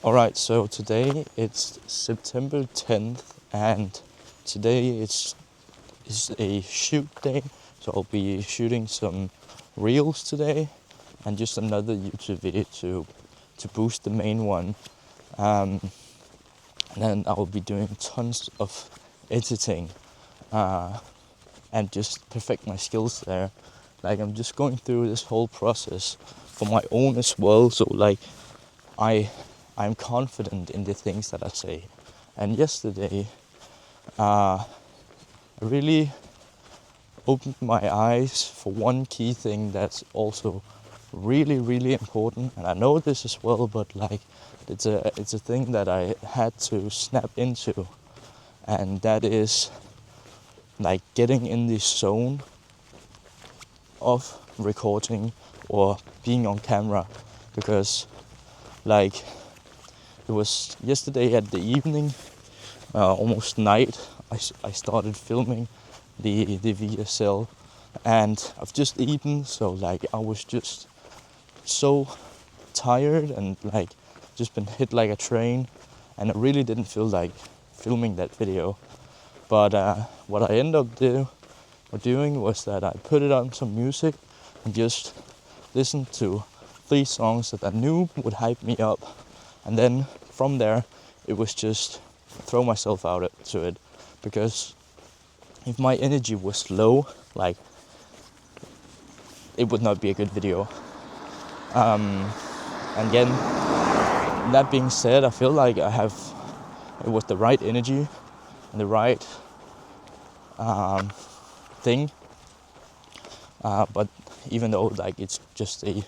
Alright, so today it's September 10th and today is a shoot day. So I'll be shooting some reels today and just another YouTube video to boost the main one. And then I'll be doing tons of editing and just perfect my skills there. Like I'm just going through this whole process for my own as well. So like I'm confident in the things that I say. And yesterday, I really opened my eyes for one key thing that's also really, really important. And I know this as well, but like it's a thing that I had to snap into, and that is like getting in the zone of recording or being on camera, because like it was yesterday at the evening, almost night, I started filming the VSL, and I've just eaten, so like I was just so tired and like just been hit like a train, and I really didn't feel like filming that video. But what I ended up doing was that I put it on some music and just listened to 3 songs that I knew would hype me up. And then from there, it was just throw myself out to it. Because if my energy was low, like, it would not be a good video. And again, that being said, I feel like I have it was the right energy and the right thing. But even though like it's just a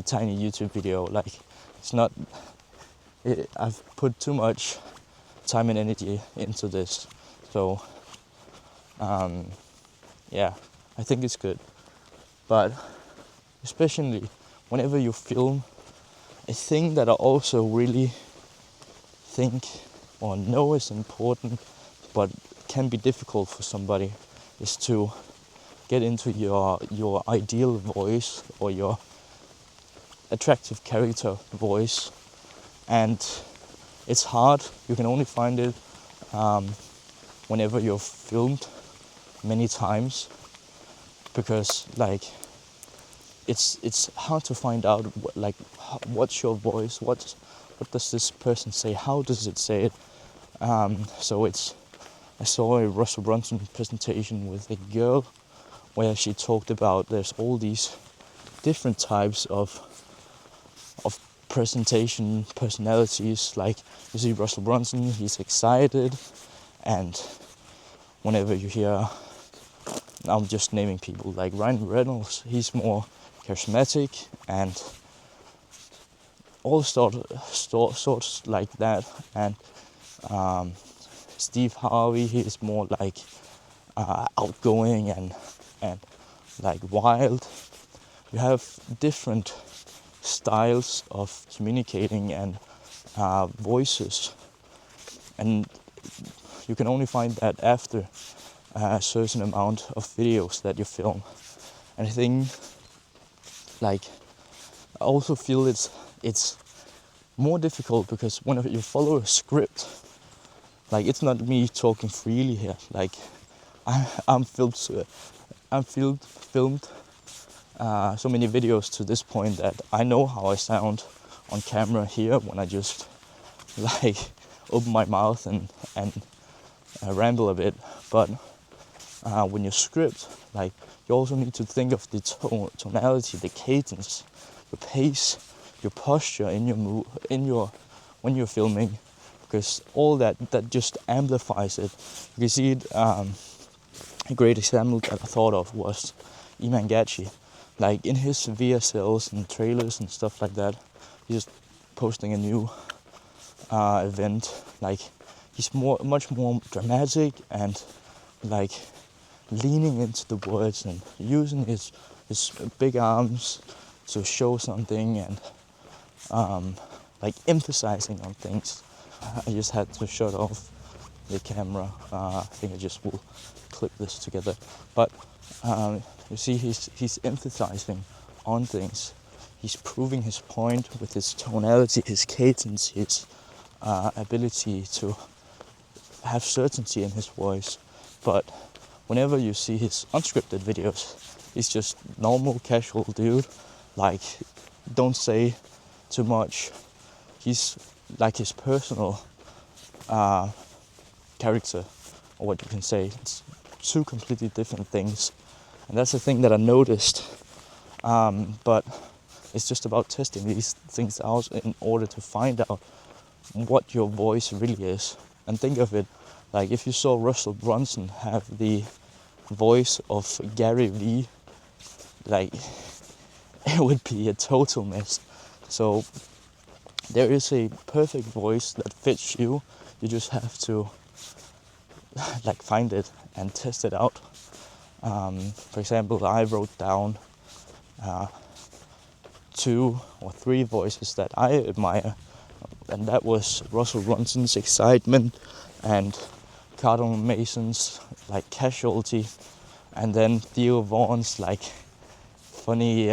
tiny YouTube video, like it's not. I've put too much time and energy into this, so yeah, I think it's good. But especially whenever you film, a thing that I also really think or know is important, but can be difficult for somebody, is to get into your ideal voice or your attractive character voice. And it's hard. You can only find it whenever you're filmed many times, because like it's hard to find out what's your voice, what does this person say, how does it say it. So I saw a Russell Brunson presentation with a girl where she talked about there's all these different types of presentation personalities. Like you see Russell Brunson, he's excited, and whenever you hear, I'm just naming people, like Ryan Reynolds, he's more charismatic and all sorts like that. And Steve Harvey, he is more like outgoing and like wild. You have different styles of communicating and voices, and you can only find that after a certain amount of videos that you film. And I think, like, I also feel it's more difficult because whenever you follow a script, like it's not me talking freely here. Like I'm filmed so many videos to this point that I know how I sound on camera here when I just like open my mouth and ramble a bit. But when you script, like you also need to think of the tonality, the cadence, the pace, your posture in your when you're filming, because all that just amplifies it. You can see it. A great example that I thought of was Iman Gachi. Like in his VSLs and trailers and stuff like that, he's just posting a new event. Like he's much more dramatic and like leaning into the words and using his big arms to show something and like emphasizing on things. I just had to shut off the camera. I think I just will clip this together. But you see, he's emphasizing on things. he's proving his point with his tonality, his cadence, his ability to have certainty in his voice. But whenever you see his unscripted videos, he's just normal, casual dude. Like, don't say too much. He's like his personal character, or what you can say. It's two completely different things, and that's the thing that I noticed. But it's just about testing these things out in order to find out what your voice really is. And think of it like if you saw Russell Brunson have the voice of Gary Vee, like it would be a total mess. So there is a perfect voice that fits you. You just have to like find it and test it out. For example, I wrote down 2 or 3 voices that I admire, and that was Russell Brunson's excitement and Cardinal Mason's like casualty, and then Theo Vaughn's like funny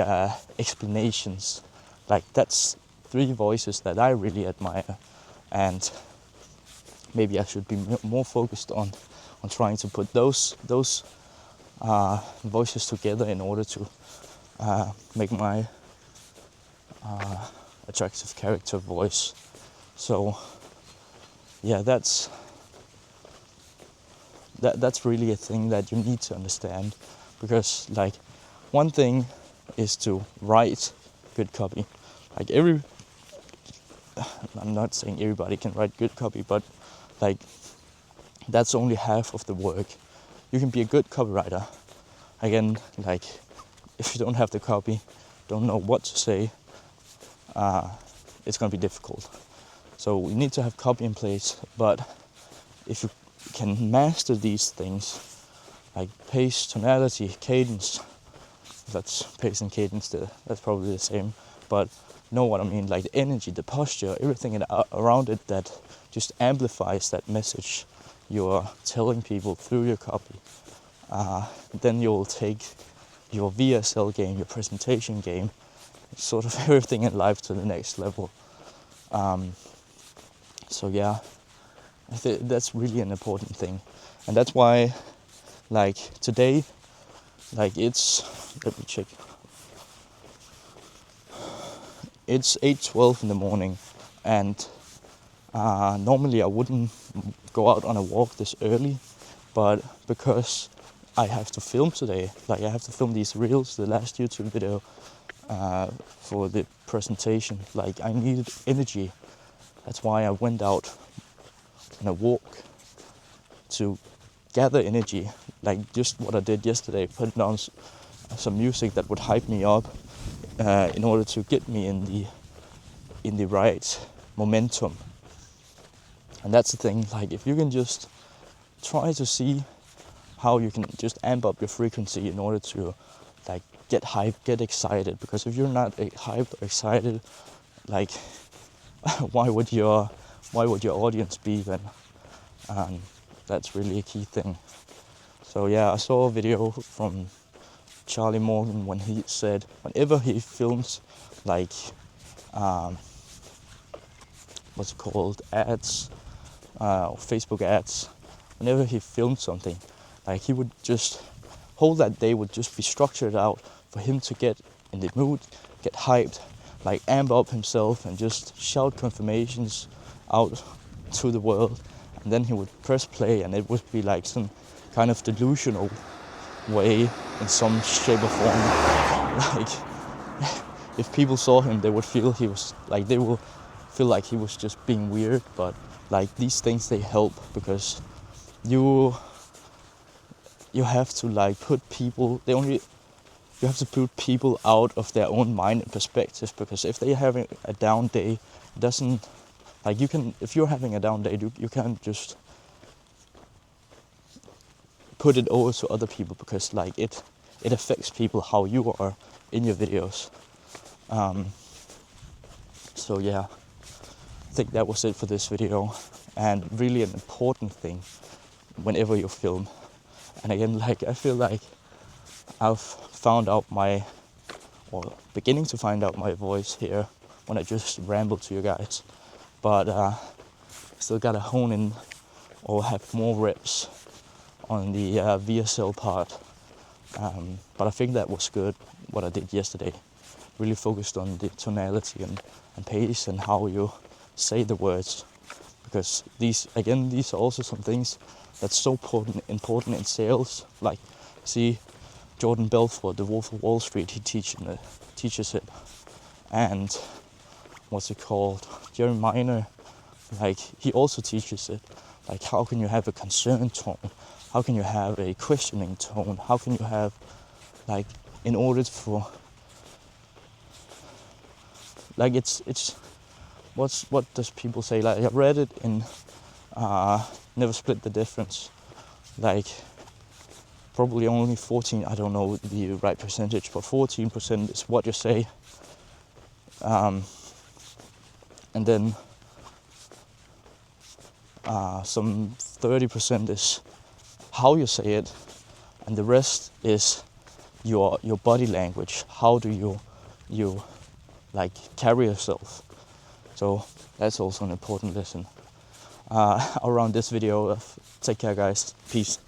explanations. Like that's 3 voices that I really admire, and maybe I should be more focused on trying to put those voices together in order to make my attractive character voice. So yeah, that's really a thing that you need to understand, because like one thing is to write good copy. Like I'm not saying everybody can write good copy, but like that's only half of the work. You can be a good copywriter. Again, like if you don't have the copy, don't know what to say, it's gonna be difficult. So you need to have copy in place, but if you can master these things, like pace, tonality, cadence, that's pace and cadence, that's probably the same, but know what I mean, like the energy, the posture, everything around it that just amplifies that message you're telling people through your copy. Then you'll take your VSL game, your presentation game, sort of everything in life to the next level. So yeah, that's really an important thing, and that's why, like today, like let me check. It's 8:12 in the morning, and normally I wouldn't go out on a walk this early, but because I have to film today, like I have to film these reels, the last YouTube video for the presentation, like I needed energy. That's why I went out on a walk to gather energy, like just what I did yesterday, putting on some music that would hype me up in order to get me in the right momentum. And that's the thing, like if you can just try to see how you can just amp up your frequency in order to like get hyped, get excited, because if you're not hyped or excited, like why would your audience be then? That's really a key thing. So yeah, I saw a video from Charlie Morgan when he said whenever he films like what's it called, ads, Facebook ads, whenever he filmed something, like he would just whole that day would just be structured out for him to get in the mood, get hyped, like amp up himself and just shout confirmations out to the world. And then he would press play, and it would be like some kind of delusional way in some shape or form. Like if people saw him, they would feel he was like, they will feel like he was just being weird. But like these things, they help, because you have to like put people, you have to put people out of their own mind and perspective, because if they're having a down day, it doesn't, like you can, if you're having a down day, you can't just put it over to other people, because like it affects people how you are in your videos. So yeah, I think that was it for this video, and really an important thing whenever you film. And again, like I feel like I've found out or beginning to find out my voice here when I just ramble to you guys. But still gotta hone in or have more reps on the VSL part. But I think that was good, what I did yesterday. Really focused on the tonality and pace and how you say the words. Because these are also some things that's so important in sales. Like, see, Jordan Belfort, the Wolf of Wall Street, he teaches it. And what's it called? Jerry Minor, like, he also teaches it. Like, how can you have a concerned tone? How can you have a questioning tone? How can you have, like, in order for, like, it's what does people say? Like, I read it in Never Split the Difference. Like, probably only 14, I don't know the right percentage, but 14% is what you say. And then some 30% is how you say it, and the rest is your body language. How do you like carry yourself? So that's also an important lesson. Around this video. Take care, guys. Peace.